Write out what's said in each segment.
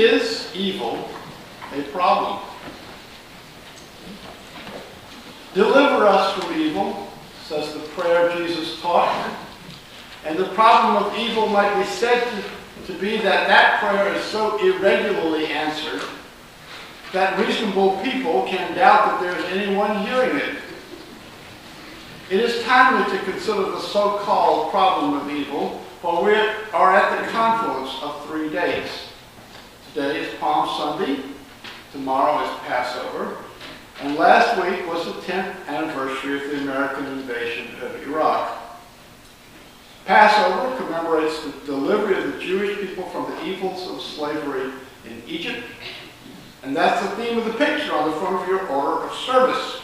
Is evil a problem? Deliver us from evil, says the prayer Jesus taught. And the problem of evil might be said to be that that prayer is so irregularly answered that reasonable people can doubt that there is anyone hearing it. It is timely to consider the so-called problem of evil, for we are at the confluence of 3 days. Today is Palm Sunday, tomorrow is Passover, and last week was the 10th anniversary of the American invasion of Iraq. Passover commemorates the delivery of the Jewish people from the evils of slavery in Egypt, and that's the theme of the picture on the front of your order of service.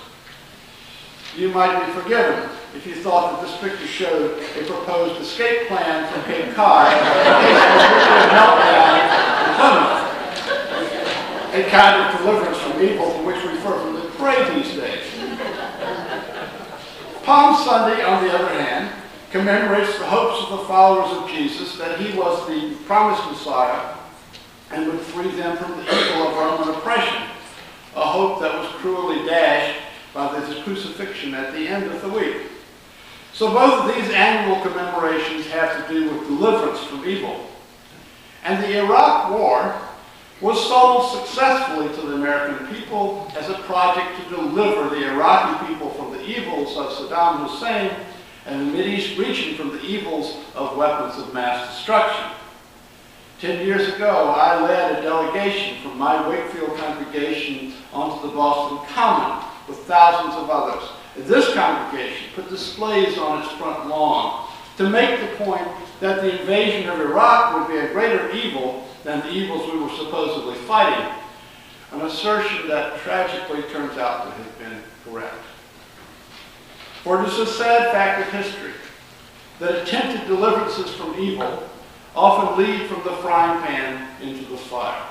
You might be forgiven if you thought that this picture showed a proposed escape plan from Cape Cod in case of a nuclear meltdown in Plymouth. A kind of deliverance from evil for which we fervently pray these days. Palm Sunday, on the other hand, commemorates the hopes of the followers of Jesus that he was the promised Messiah and would free them from the evil of Roman oppression, a hope that was cruelly dashed by his crucifixion at the end of the week. So both of these annual commemorations have to do with deliverance from evil. And the Iraq War was sold successfully to the American people as a project to deliver the Iraqi people from the evils of Saddam Hussein and the Mideast region from the evils of weapons of mass destruction. 10 years ago, I led a delegation from my Wakefield congregation onto the Boston Common with thousands of others. And this congregation put displays on its front lawn to make the point that the invasion of Iraq would be a greater evil than the evils we were supposedly fighting, an assertion that tragically turns out to have been correct. For it is a sad fact of history that attempted deliverances from evil often lead from the frying pan into the fire.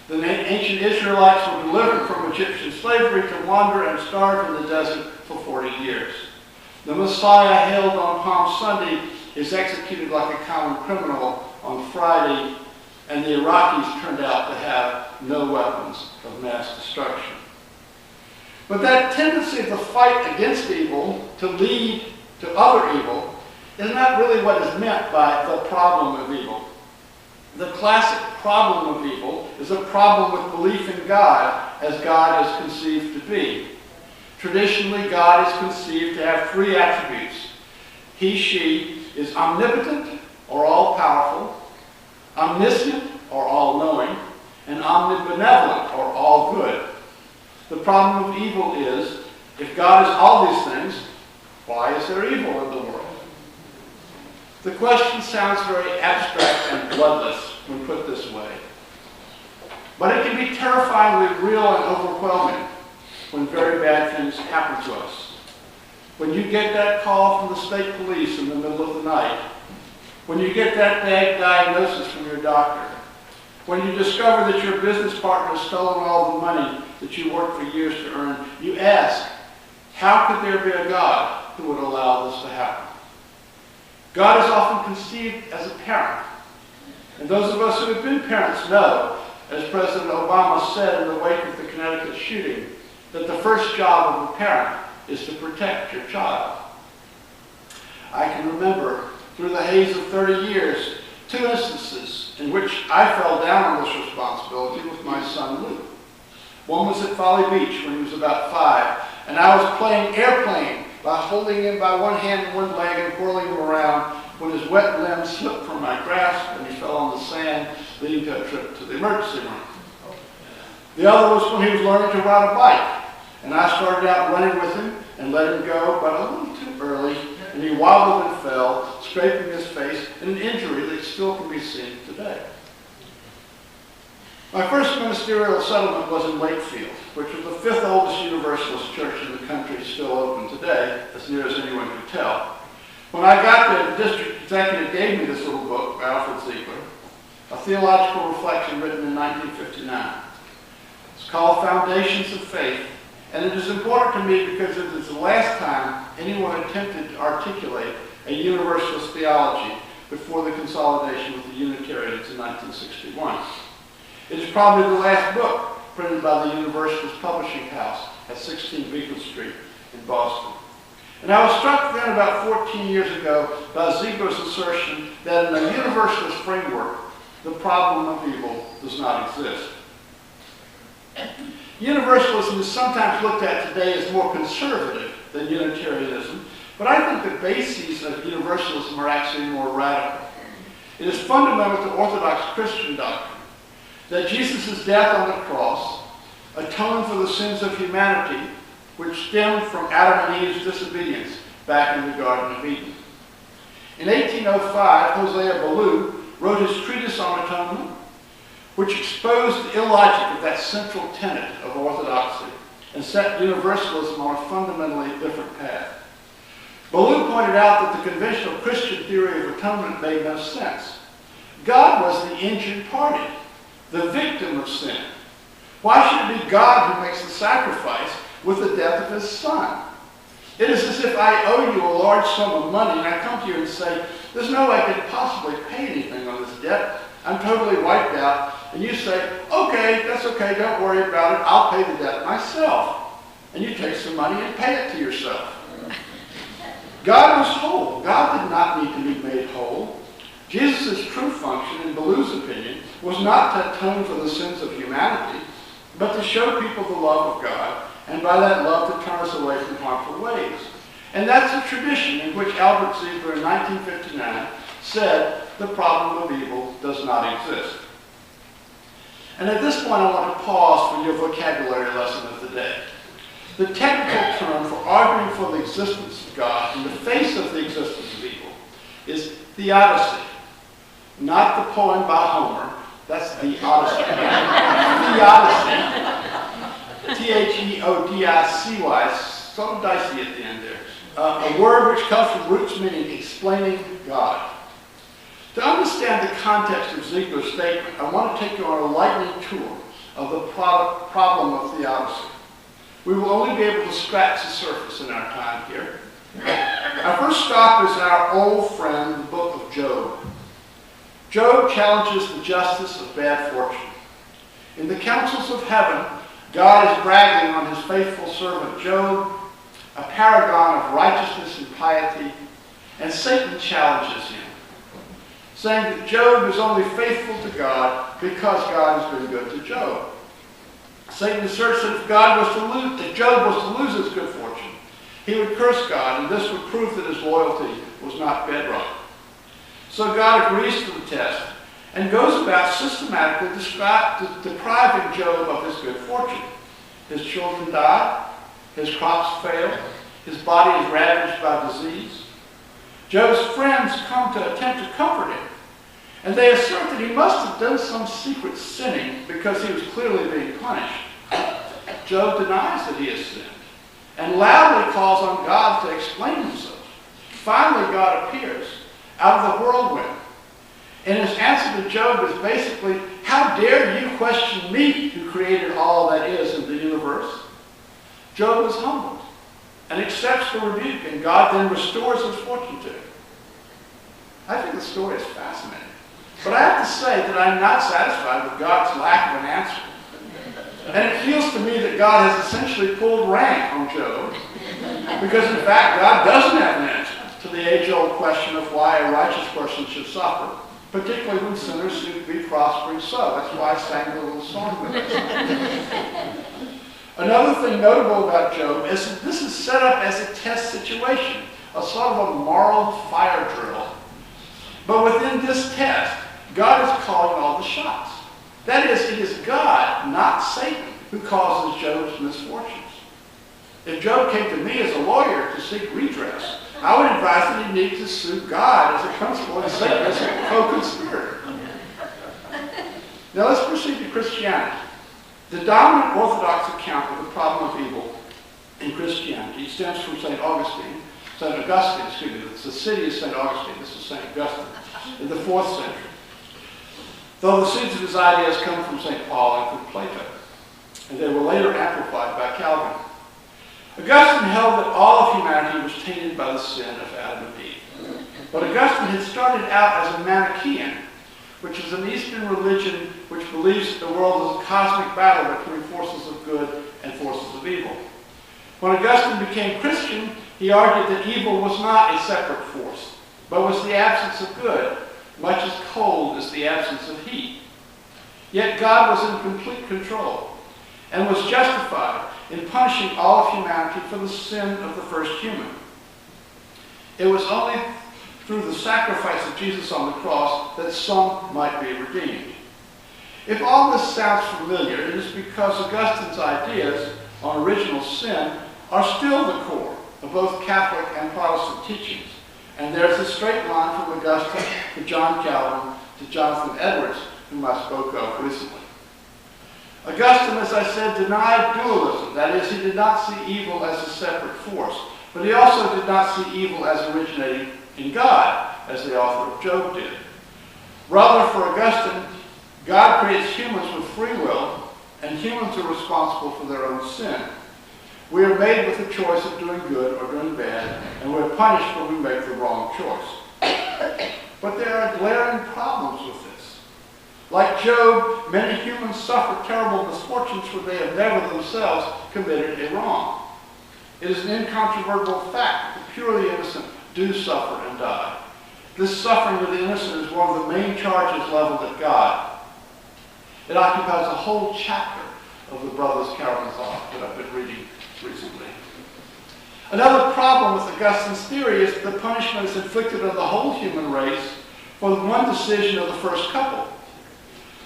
The ancient Israelites were delivered from Egyptian slavery to wander and starve in the desert for 40 years. The Messiah hailed on Palm Sunday is executed like a common criminal on Friday, and the Iraqis turned out to have no weapons of mass destruction. But that tendency of the fight against evil to lead to other evil is not really what is meant by the problem of evil. The classic problem of evil is a problem with belief in God as God is conceived to be. Traditionally, God is conceived to have 3 attributes. He, she is omnipotent, or all-powerful, omniscient, or all-knowing, and omnibenevolent, or all-good. The problem of evil is, if God is all these things, why is there evil in the world? The question sounds very abstract and bloodless when put this way. But it can be terrifyingly real and overwhelming when very bad things happen to us. When you get that call from the state police in the middle of the night, when you get that bad diagnosis from your doctor, when you discover that your business partner has stolen all the money that you worked for years to earn, you ask, how could there be a God who would allow this to happen? God is often conceived as a parent. And those of us who have been parents know, as President Obama said in the wake of the Connecticut shooting, that the first job of a parent is to protect your child. I can remember, through the haze of 30 years, 2 instances in which I fell down on this responsibility with my son Luke. One was at Folly Beach when he was about 5, and I was playing airplane by holding him by one hand and one leg and whirling him around when his wet limbs slipped from my grasp and he fell on the sand, leading to a trip to the emergency room. The other was when he was learning to ride a bike, and I started out running with him and let him go, but a little too early, and he wobbled and fell, scraping his face, and an injury that still can be seen today. My first ministerial settlement was in Wakefield, which was the 5th oldest Universalist church in the country, still open today, as near as anyone could tell. When I got there, the district executive gave me this little book by Alfred Ziegler, a theological reflection written in 1959. It's called Foundations of Faith, and it is important to me because it is the last time anyone attempted to articulate a Universalist theology before the consolidation with the Unitarians in 1961. It is probably the last book printed by the Universalist Publishing House at 16 Beacon Street in Boston. And I was struck then about 14 years ago by Ziegler's assertion that in a universalist framework, the problem of evil does not exist. Universalism is sometimes looked at today as more conservative than Unitarianism, but I think the bases of universalism are actually more radical. It is fundamental to Orthodox Christian doctrine that Jesus' death on the cross atoned for the sins of humanity, which stemmed from Adam and Eve's disobedience back in the Garden of Eden. In 1805, Hosea Ballou wrote his treatise on atonement, which exposed the illogic of that central tenet of orthodoxy and set universalism on a fundamentally different path. Ballou pointed out that the conventional Christian theory of atonement made no sense. God was the injured party, the victim of sin. Why should it be God who makes the sacrifice with the death of his son? It is as if I owe you a large sum of money and I come to you and say, there's no way I could possibly pay anything on this debt. I'm totally wiped out. And you say, okay, that's okay, don't worry about it. I'll pay the debt myself. And you take some money and pay it to yourself. God was whole. God did not need to be made whole. Jesus' true function, in Ballou's opinion, was not to atone for the sins of humanity, but to show people the love of God, and by that love to turn us away from harmful ways. And that's a tradition in which Albert Ziegler in 1959 said the problem of evil does not exist. And at this point I want to pause for your vocabulary lesson of the day. The technical term for arguing for the existence of God in the face of the existence of evil is theodicy. Not the poem by Homer, that's the Odyssey. Theodicy. T-H-E-O-D-I-C-Y, sort of dicey at the end there. A word which comes from roots meaning explaining God. To understand the context of Ziegler's statement, I want to take you on a lightning tour of the problem of theodicy. We will only be able to scratch the surface in our time here. Our first stop is our old friend, the book of Job. Job challenges the justice of bad fortune. In the councils of heaven, God is bragging on his faithful servant Job, a paragon of righteousness and piety, and Satan challenges him, saying that Job is only faithful to God because God has been good to Job. Satan asserts that if Job was to lose his good fortune, he would curse God, and this would prove that his loyalty was not bedrock. So God agrees to the test and goes about systematically depriving Job of his good fortune. His children die, his crops fail, his body is ravaged by disease. Job's friends come to attempt to comfort him, and they assert that he must have done some secret sinning because he was clearly being punished. Job denies that he has sinned and loudly calls on God to explain himself. Finally, God appears out of the whirlwind, and his answer to Job is basically, how dare you question me who created all that is in the universe? Job is humbled and accepts the rebuke, and God then restores his fortune to him. I think the story is fascinating. But I have to say that I'm not satisfied with God's lack of an answer. And it feels to me that God has essentially pulled rank on Job, because in fact God doesn't have an answer to the age-old question of why a righteous person should suffer, particularly when sinners seem to be prospering so. That's why I sang the little song with us. Another thing notable about Job is that this is set up as a test situation, a sort of a moral fire drill. But within this test, God is calling all the shots. That is, it is God, not Satan, who causes Job's misfortunes. If Job came to me as a lawyer to seek redress, I would advise that he need to sue God as a principal and Satan as a co-conspirator. Now let's proceed to Christianity. The dominant Orthodox account of the problem of evil in Christianity stems from St. Augustine, the city is St. Augustine, this is St. Augustine, in the 4th century. Though the seeds of his ideas come from St. Paul and from Plato, and they were later amplified by Calvin. Augustine held that all of humanity was tainted by the sin of Adam and Eve. But Augustine had started out as a Manichaean, which is an Eastern religion which believes the world is a cosmic battle between forces of good and forces of evil. When Augustine became Christian, he argued that evil was not a separate force, but was the absence of good, much as cold is the absence of heat. Yet God was in complete control and was justified in punishing all of humanity for the sin of the first human. It was only through the sacrifice of Jesus on the cross that some might be redeemed. If all this sounds familiar, it is because Augustine's ideas on original sin are still the core of both Catholic and Protestant teachings. And there's a straight line from Augustine to John Calvin to Jonathan Edwards, whom I spoke of recently. Augustine, as I said, denied dualism. That is, he did not see evil as a separate force. But he also did not see evil as originating in God, as the author of Job did. Rather, for Augustine, God creates humans with free will, and humans are responsible for their own sin. We are made with the choice of doing good or doing bad, and we're punished when we make the wrong choice. But there are glaring problems with this. Like Job, many humans suffer terrible misfortunes where they have never themselves committed a wrong. It is an incontrovertible fact that the purely innocent do suffer and die. This suffering of the innocent is one of the main charges leveled at God. It occupies a whole chapter of the Brothers Karamazov that I've been reading recently. Another problem with Augustine's theory is that the punishment is inflicted on the whole human race for the one decision of the first couple.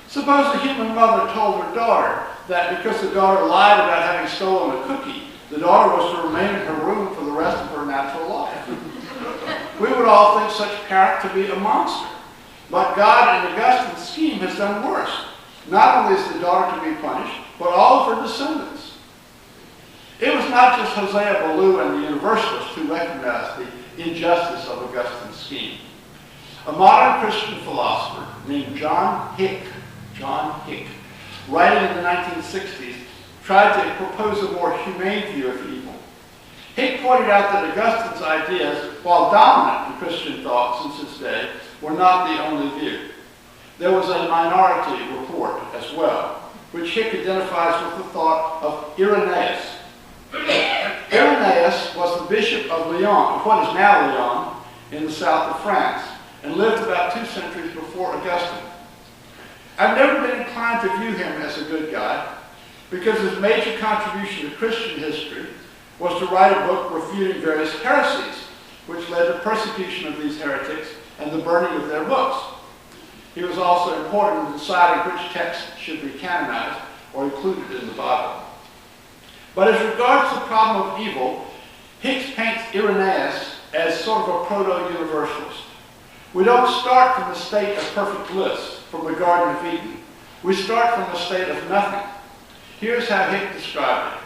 Suppose a human mother told her daughter that because the daughter lied about having stolen a cookie, the daughter was to remain in her room for the rest of her natural life. We would all think such a parent to be a monster. But God, in Augustine's scheme, has done worse. Not only is the daughter to be punished, but all of her descendants. It was not just Hosea Ballou and the Universalists who recognized the injustice of Augustine's scheme. A modern Christian philosopher named John Hick, writing in the 1960s, tried to propose a more humane view of evil. Hick pointed out that Augustine's ideas, while dominant in Christian thought since his day, were not the only view. There was a minority report as well, which Hick identifies with the thought of Irenaeus. Irenaeus was the bishop of Lyon, of what is now Lyon, in the south of France, and lived about 2 centuries before Augustine. I've never been inclined to view him as a good guy, because his major contribution to Christian history was to write a book refuting various heresies, which led to persecution of these heretics and the burning of their books. He was also important in deciding which texts should be canonized or included in the Bible. But as regards the problem of evil, Hicks paints Irenaeus as sort of a proto-universalist. We don't start from a state of perfect bliss, from the Garden of Eden. We start from a state of nothing. Here's how Hick described it.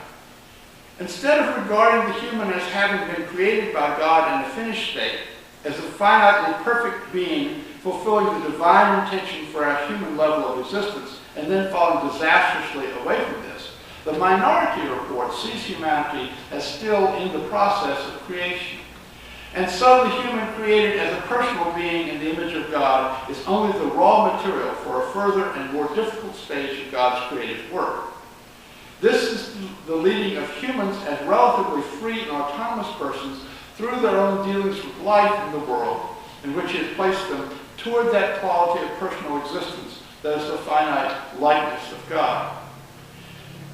Instead of regarding the human as having been created by God in a finished state, as a finitely perfect being fulfilling the divine intention for our human level of existence, and then falling disastrously away from this, the minority report sees humanity as still in the process of creation. And so the human created as a personal being in the image of God is only the raw material for a further and more difficult stage of God's creative work. This is the leading of humans as relatively free and autonomous persons through their own dealings with life in the world, in which He has placed them toward that quality of personal existence that is the finite likeness of God.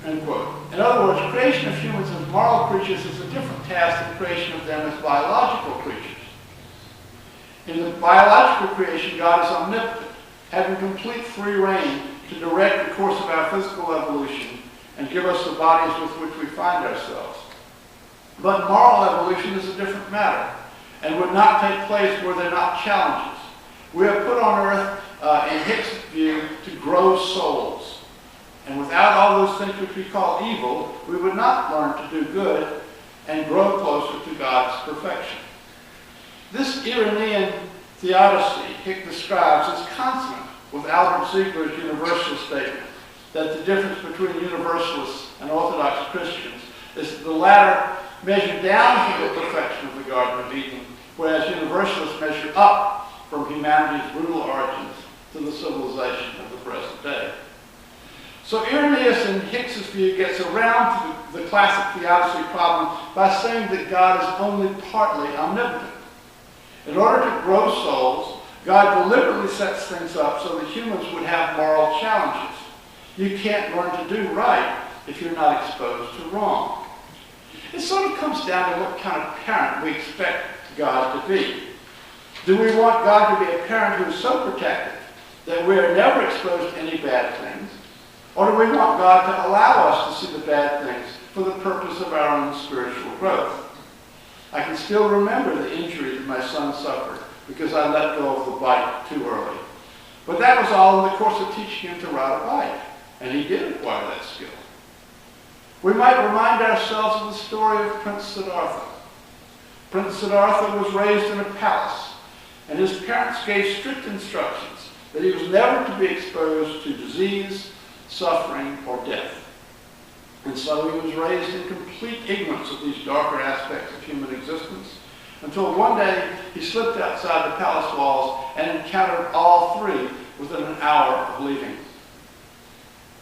End quote. In other words, creation of humans as moral creatures is a different task than creation of them as biological creatures. In the biological creation, God is omnipotent, having complete free reign to direct the course of our physical evolution and give us the bodies with which we find ourselves. But moral evolution is a different matter and would not take place were there not challenges. We are put on earth, in Hick's view, to grow souls. And without all those things which we call evil, we would not learn to do good and grow closer to God's perfection. This Irenaean theodicy Hick describes as consonant with Albert Ziegler's universalist statement that the difference between universalists and Orthodox Christians is that the latter measure down from the perfection of the Garden of Eden, whereas universalists measure up from humanity's brutal origins to the civilization of the present day. So Irenaeus in Hicks's view gets around to the classic theodicy problem by saying that God is only partly omnipotent. In order to grow souls, God deliberately sets things up so that humans would have moral challenges. You can't learn to do right if you're not exposed to wrong. It sort of comes down to what kind of parent we expect God to be. Do we want God to be a parent who is so protective that we are never exposed to any bad things? Or do we want God to allow us to see the bad things for the purpose of our own spiritual growth? I can still remember the injury that my son suffered because I let go of the bike too early. But that was all in the course of teaching him to ride a bike, and he did acquire that skill. We might remind ourselves of the story of Prince Siddhartha. Prince Siddhartha was raised in a palace, and his parents gave strict instructions that he was never to be exposed to disease, suffering, or death. And so he was raised in complete ignorance of these darker aspects of human existence, until one day he slipped outside the palace walls and encountered all three within an hour of leaving.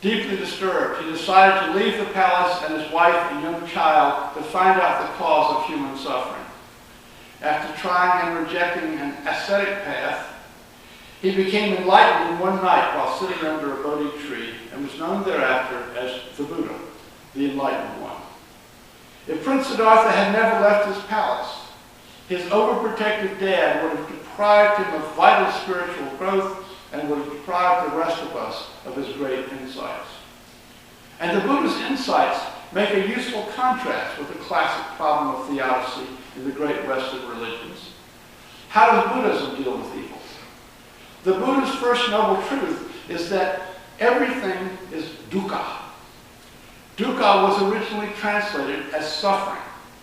Deeply disturbed, he decided to leave the palace and his wife and young child to find out the cause of human suffering. After trying and rejecting an ascetic path, he became enlightened in one night while sitting under a Bodhi tree and was known thereafter as the Buddha, the Enlightened One. If Prince Siddhartha had never left his palace, his overprotective dad would have deprived him of vital spiritual growth and would have deprived the rest of us of his great insights. And the Buddha's insights make a useful contrast with the classic problem of theodicy in the great Western religions. How does Buddhism deal with evil? The Buddha's first noble truth is that everything is dukkha. Dukkha was originally translated as suffering,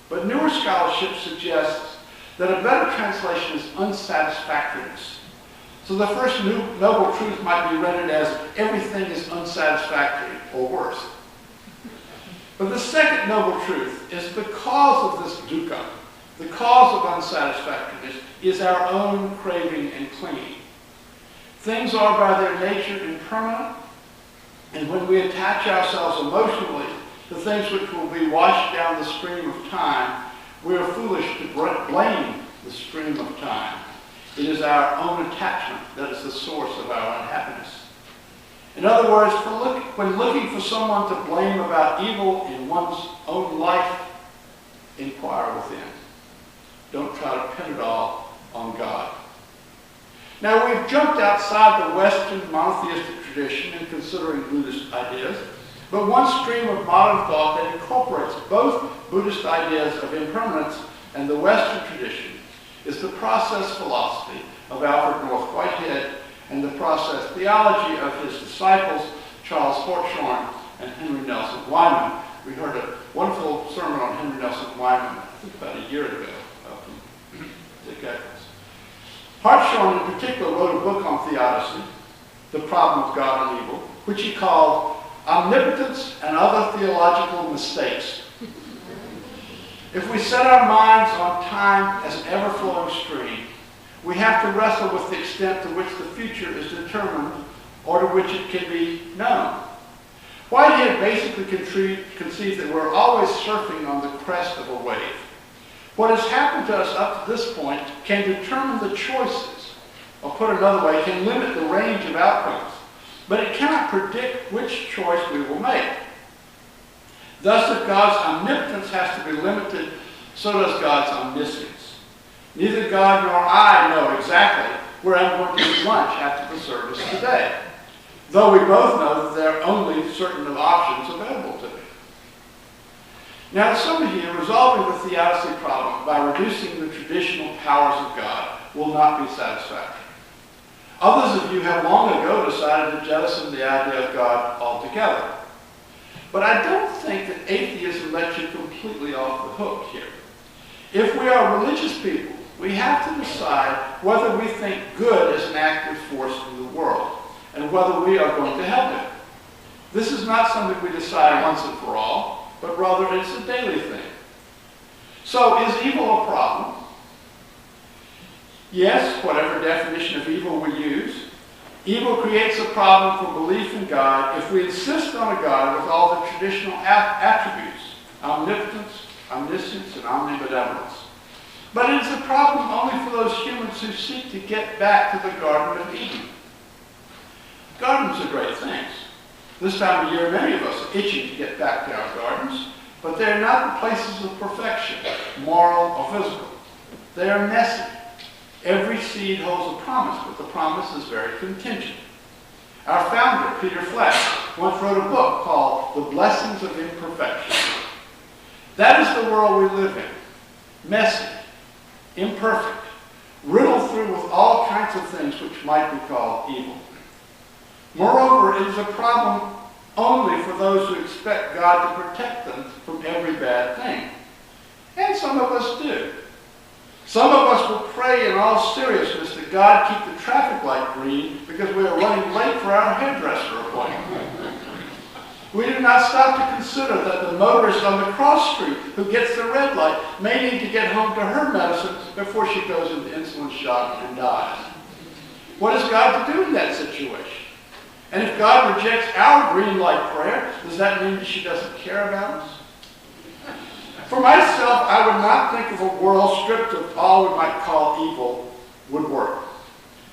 but newer scholarship suggests that a better translation is unsatisfactoriness. So the first noble truth might be rendered as everything is unsatisfactory or worse. But the second noble truth is the cause of this dukkha, the cause of unsatisfactoriness, is our own craving and clinging. Things are by their nature impermanent, and when we attach ourselves emotionally to things which will be washed down the stream of time, we are foolish to blame the stream of time. It is our own attachment that is the source of our unhappiness. In other words, when looking for someone to blame about evil in one's own life, inquire within. Don't try to pin it all on God. Now, we've jumped outside the Western monotheistic tradition in considering Buddhist ideas, but one stream of modern thought that incorporates both Buddhist ideas of impermanence and the Western tradition is the process philosophy of Alfred North Whitehead and the process theology of his disciples, Charles Hartshorne and Henry Nelson Wyman. We heard a wonderful sermon on Henry Nelson Wyman, I think about a year ago, from Dick Eccles. Hartshorne in particular wrote a book on theodicy, The Problem of God and Evil, which he called Omnipotence and Other Theological Mistakes. If we set our minds on time as an ever-flowing stream, we have to wrestle with the extent to which the future is determined or to which it can be known. Whitehead basically conceived that we're always surfing on the crest of a wave. What has happened to us up to this point can determine the choices, or put another way, can limit the range of outcomes, but it cannot predict which choice we will make. Thus, if God's omnipotence has to be limited, so does God's omniscience. Neither God nor I know exactly where I'm going to eat lunch after the service today, though we both know that there are only certain options available to me. Now, some of you, resolving the theodicy problem by reducing the traditional powers of God will not be satisfactory. Others of you have long ago decided to jettison the idea of God altogether. But I don't think that atheism lets you completely off the hook here. If we are religious people, we have to decide whether we think good is an active force in the world and whether we are going to help it. This is not something we decide once and for all, but rather it's a daily thing. So, is evil a problem? Yes, whatever definition of evil we use. Evil creates a problem for belief in God if we insist on a God with all the traditional attributes, omnipotence, omniscience, and omnibenevolence. But it is a problem only for those humans who seek to get back to the Garden of Eden. Gardens are great things. This time of year, many of us are itching to get back to our gardens, but they are not the places of perfection, moral or physical. They are messy. Every seed holds a promise, but the promise is very contingent. Our founder, Peter Flack, once wrote a book called The Blessings of Imperfection. That is the world we live in. Messy, imperfect, riddled through with all kinds of things which might be called evil. Moreover, it is a problem only for those who expect God to protect them from every bad thing. And some of us do. Some of us will pray in all seriousness that God keep the traffic light green because we are running late for our hairdresser appointment. We do not stop to consider that the motorist on the cross street who gets the red light may need to get home to her medicine before she goes into insulin shock and dies. What is God to do in that situation? And if God rejects our green light prayer, does that mean that she doesn't care about us? For myself, I would not think of a world stripped of all we might call evil would work.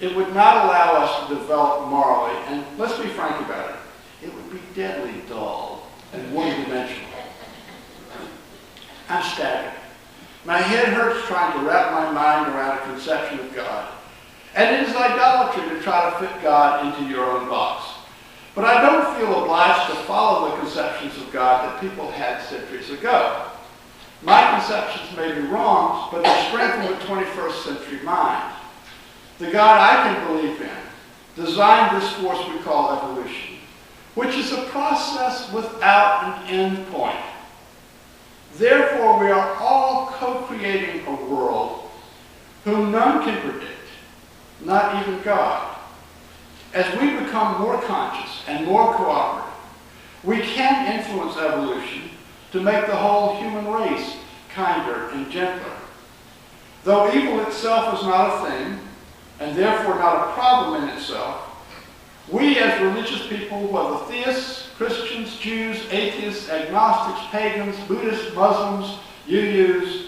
It would not allow us to develop morally, and let's be frank about it, it would be deadly dull and one-dimensional. I'm staggered. My head hurts trying to wrap my mind around a conception of God. And it is idolatry to try to fit God into your own box. But I don't feel obliged to follow the conceptions of God that people had centuries ago. My conceptions may be wrong, but they spring from the 21st century mind. The God I can believe in designed this force we call evolution, which is a process without an end point. Therefore, we are all co-creating a world whom none can predict, not even God. As we become more conscious and more cooperative, we can influence evolution to make the whole human race kinder and gentler. Though evil itself is not a thing, and therefore not a problem in itself, we as religious people, whether theists, Christians, Jews, atheists, agnostics, pagans, Buddhists, Muslims, UUs,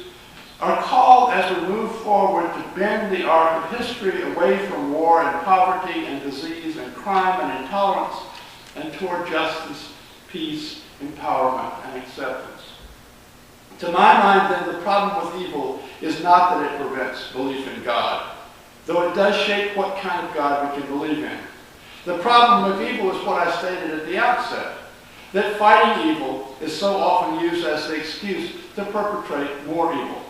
are called as we move forward to bend the arc of history away from war and poverty and disease and crime and intolerance and toward justice, peace, empowerment, and acceptance. To my mind, then, the problem with evil is not that it prevents belief in God, though it does shape what kind of God we can believe in. The problem of evil is what I stated at the outset, that fighting evil is so often used as the excuse to perpetrate more evil.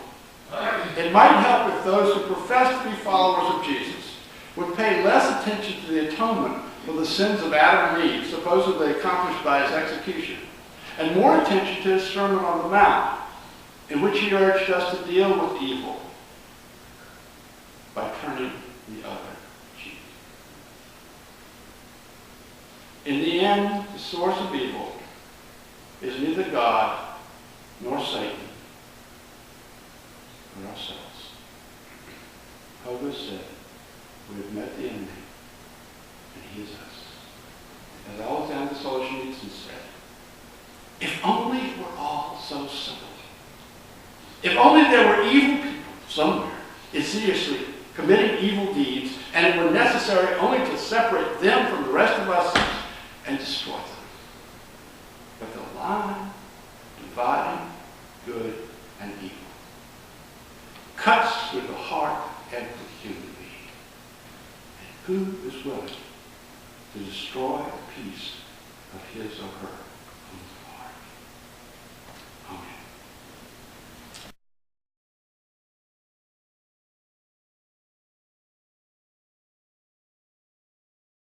It might help if those who profess to be followers of Jesus would pay less attention to the atonement for the sins of Adam and Eve, supposedly accomplished by his execution, and more attention to his Sermon on the Mount, in which he urged us to deal with evil by turning the other cheek. In the end, the source of evil is neither God nor Satan, but ourselves. Homer said, we have met the enemy, and he is us. As Alexander Solzhenitsyn said, if only it were all so simple. If only there were evil people somewhere insidiously committing evil deeds, and it were necessary only to separate them from the rest of us and destroy them. But the line dividing good and evil cuts through the heart of every human being. And who is willing to destroy a piece of his or her